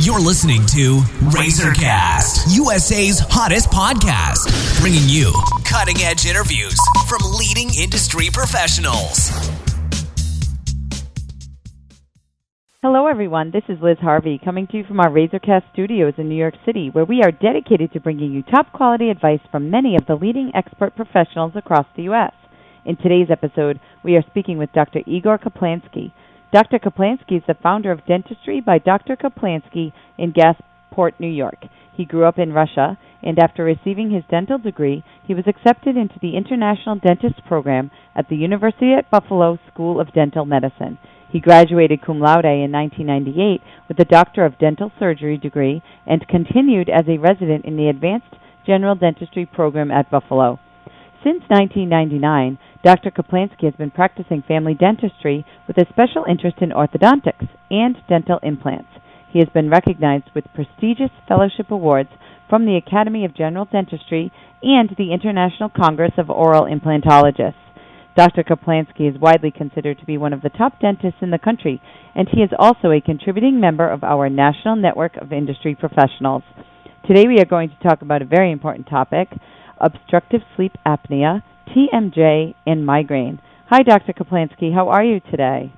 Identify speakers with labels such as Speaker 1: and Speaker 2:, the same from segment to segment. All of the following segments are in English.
Speaker 1: You're listening to Razorcast, USA's hottest podcast, bringing you cutting-edge interviews from leading industry professionals.
Speaker 2: Hello, everyone. This is Liz Harvey coming to you from our Razorcast studios in New York City, where we are dedicated to bringing you top-quality advice from many of the leading expert professionals across the U.S. In today's episode, we are speaking with Dr. Igor Kaplansky. Dr. Kaplansky is the founder of Dentistry by Dr. Kaplansky in Gasport, New York. He grew up in Russia, and after receiving his dental degree, he was accepted into the International Dentist Program at the University at Buffalo School of Dental Medicine. He graduated cum laude in 1998 with a Doctor of Dental Surgery degree and continued as a resident in the Advanced General Dentistry Program at Buffalo. Since 1999, Dr. Kaplansky has been practicing family dentistry with a special interest in orthodontics and dental implants. He has been recognized with prestigious fellowship awards from the Academy of General Dentistry and the International Congress of Oral Implantologists. Dr. Kaplansky is widely considered to be one of the top dentists in the country, and he is also a contributing member of our National Network of Industry Professionals. Today we are going to talk about a very important topic, obstructive sleep apnea, TMJ, and migraine. Hi, Dr. Kaplansky. How are you today?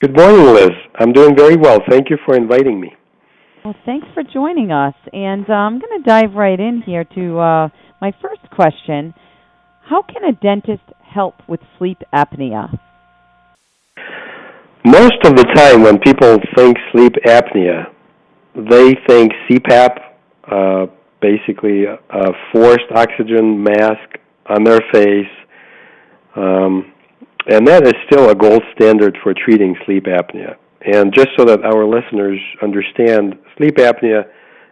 Speaker 3: Good morning, Liz. I'm doing very well. Thank you for inviting me.
Speaker 2: Well, thanks for joining us. And I'm going to dive right in here to my first question. How can a dentist help with sleep apnea?
Speaker 3: Most of the time when people think sleep apnea, they think CPAP, basically a forced oxygen mask on their face, and that is still a gold standard for treating sleep apnea. And just so that our listeners understand, sleep apnea,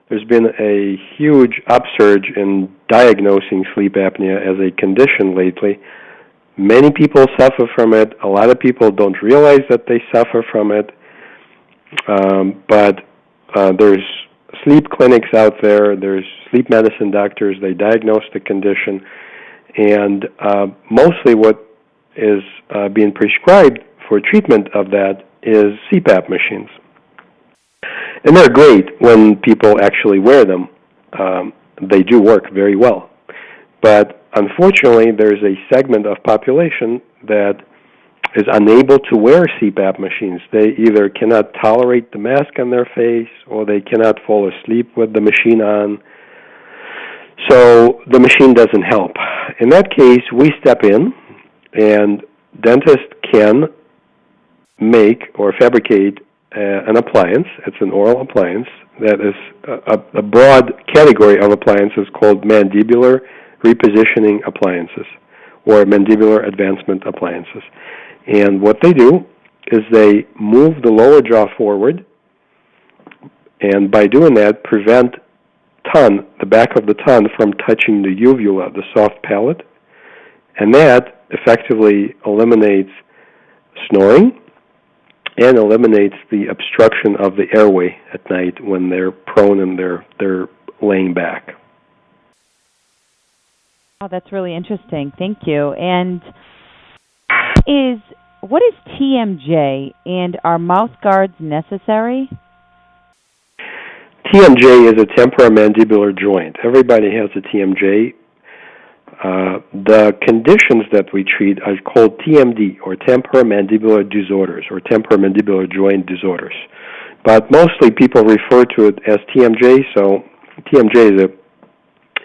Speaker 3: there's been a huge upsurge in diagnosing sleep apnea as a condition lately. Many people suffer from it. A lot of people don't realize that they suffer from it, but there's sleep clinics out there, there's sleep medicine doctors, they diagnose the condition, and mostly what is being prescribed for treatment of that is CPAP machines. And they're great when people actually wear them. They do work very well. But unfortunately, there's a segment of population that is unable to wear CPAP machines. They either cannot tolerate the mask on their face or they cannot fall asleep with the machine on. So the machine doesn't help. In that case, we step in, and dentists can make or fabricate an appliance. It's an oral appliance that is a broad category of appliances called mandibular repositioning appliances or mandibular advancement appliances. And what they do is they move the lower jaw forward, and by doing that, prevent the back of the tongue from touching the uvula, the soft palate, and that effectively eliminates snoring and eliminates the obstruction of the airway at night when they're prone and they're laying back.
Speaker 2: Oh, that's really interesting. Thank you. And what is TMJ, and are mouth guards necessary?
Speaker 3: TMJ is a temporomandibular joint. Everybody has a TMJ. The conditions that we treat are called TMD, or temporomandibular disorders, or temporomandibular joint disorders. But mostly people refer to it as TMJ, so TMJ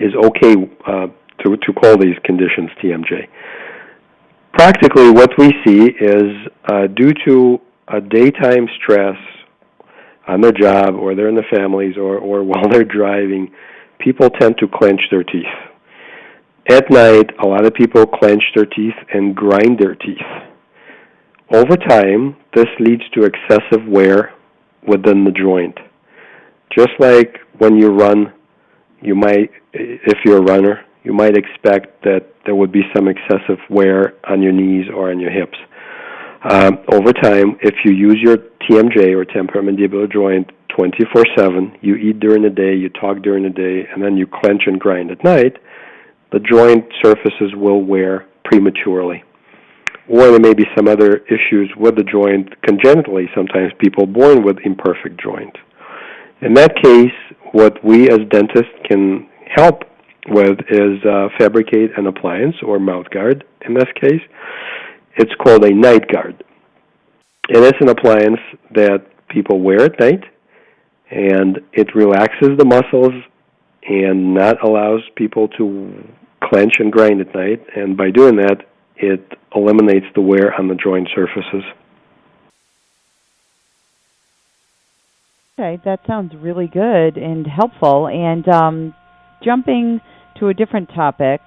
Speaker 3: is okay to call these conditions TMJ. Practically what we see is due to a daytime stress on their job, or they're in the families, or while they're driving, people tend to clench their teeth. At night, a lot of people clench their teeth and grind their teeth. Over time, this leads to excessive wear within the joint. Just like when you run, if you're a runner, you might expect that there would be some excessive wear on your knees or on your hips. Over time, if you use your TMJ or temporomandibular joint 24/7, you eat during the day, you talk during the day, and then you clench and grind at night, the joint surfaces will wear prematurely. Or there may be some other issues with the joint congenitally. Sometimes people born with imperfect joint. In that case, what we as dentists can help with is fabricate an appliance or mouth guard. In this case, it's called a night guard. And it's an appliance that people wear at night, and it relaxes the muscles and not allows people to clench and grind at night. And by doing that, it eliminates the wear on the joint surfaces.
Speaker 2: Okay, that sounds really good and helpful. And jumping to a different topic,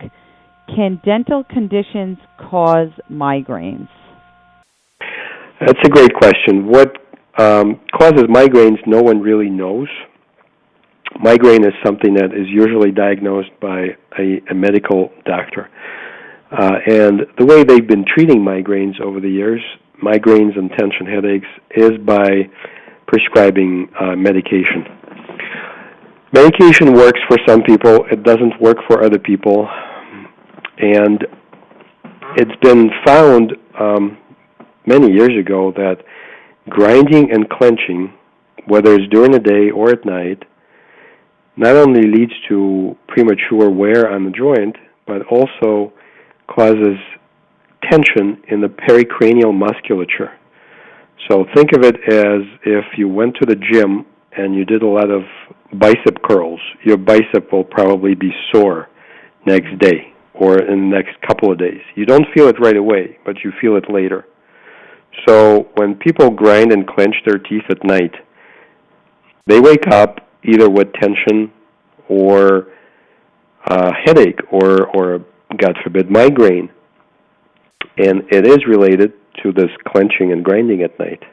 Speaker 2: can dental conditions cause migraines?
Speaker 3: That's a great question. What causes migraines, no one really knows. Migraine is something that is usually diagnosed by a medical doctor. And the way they've been treating migraines over the years, migraines and tension headaches, is by prescribing medication. Medication works for some people. It doesn't work for other people. And it's been found many years ago that grinding and clenching, whether it's during the day or at night, not only leads to premature wear on the joint, but also causes tension in the pericranial musculature. So think of it as if you went to the gym and you did a lot of bicep curls. Your bicep will probably be sore next day or in the next couple of days. You don't feel it right away, but you feel it later. So when people grind and clench their teeth at night, they wake up either with tension or headache or, God forbid, migraine. And it is related to this clenching and grinding at night.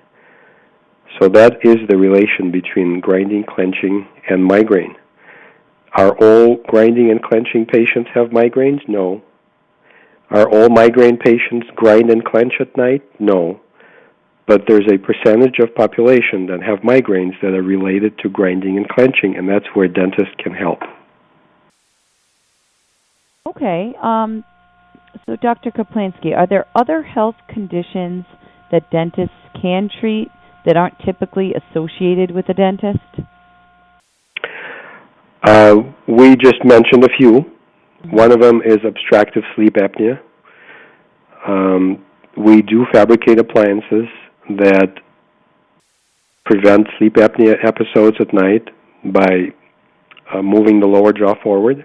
Speaker 3: So that is the relation between grinding, clenching, and migraine. Are all grinding and clenching patients have migraines? No. Are all migraine patients grind and clench at night? No. But there's a percentage of population that have migraines that are related to grinding and clenching, and that's where dentists can help.
Speaker 2: Okay. So Dr. Kaplansky, are there other health conditions that dentists can treat that aren't typically associated with a dentist?
Speaker 3: We just mentioned a few. One of them is obstructive sleep apnea. We do fabricate appliances that prevent sleep apnea episodes at night by moving the lower jaw forward.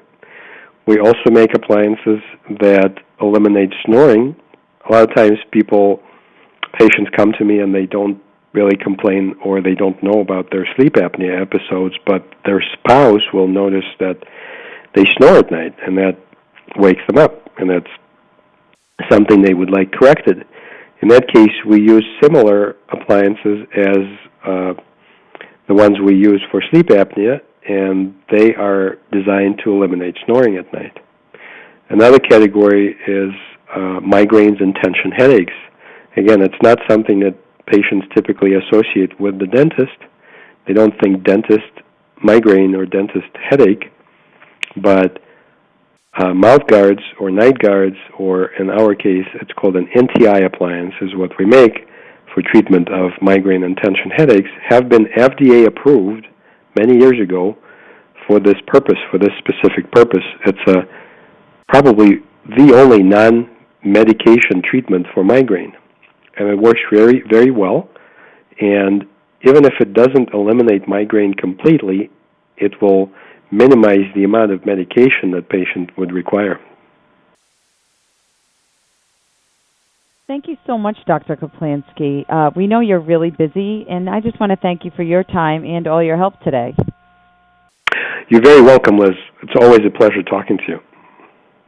Speaker 3: We also make appliances that eliminate snoring. A lot of times patients come to me and they don't really complain or they don't know about their sleep apnea episodes, but their spouse will notice that they snore at night, and that wakes them up, and that's something they would like corrected. In that case, we use similar appliances as the ones we use for sleep apnea, and they are designed to eliminate snoring at night. Another category is migraines and tension headaches. Again, it's not something that patients typically associate with the dentist. They don't think dentist migraine or dentist headache, but mouth guards or night guards, or in our case, it's called an NTI appliance, is what we make for treatment of migraine and tension headaches, have been FDA approved many years ago for this purpose, for this specific purpose. It's probably the only non-medication treatment for migraine. And it works very, very well. And even if it doesn't eliminate migraine completely, it will minimize the amount of medication that patient would require.
Speaker 2: Thank you so much, Dr. Kaplansky. We know you're really busy, and I just want to thank you for your time and all your help today.
Speaker 3: You're very welcome, Liz. It's always a pleasure talking to you.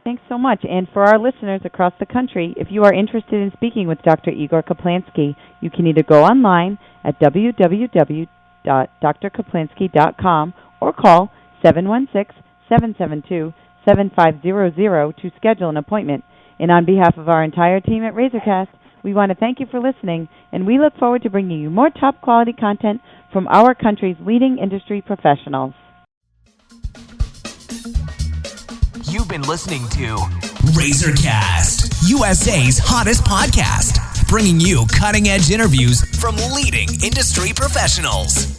Speaker 2: Thanks so much. And for our listeners across the country, if you are interested in speaking with Dr. Igor Kaplansky, you can either go online at www.drkaplansky.com or call 716-772-7500 to schedule an appointment. And on behalf of our entire team at Razorcast, we want to thank you for listening, and we look forward to bringing you more top-quality content from our country's leading industry professionals.
Speaker 1: You've been listening to Razorcast, USA's hottest podcast, bringing you cutting-edge interviews from leading industry professionals.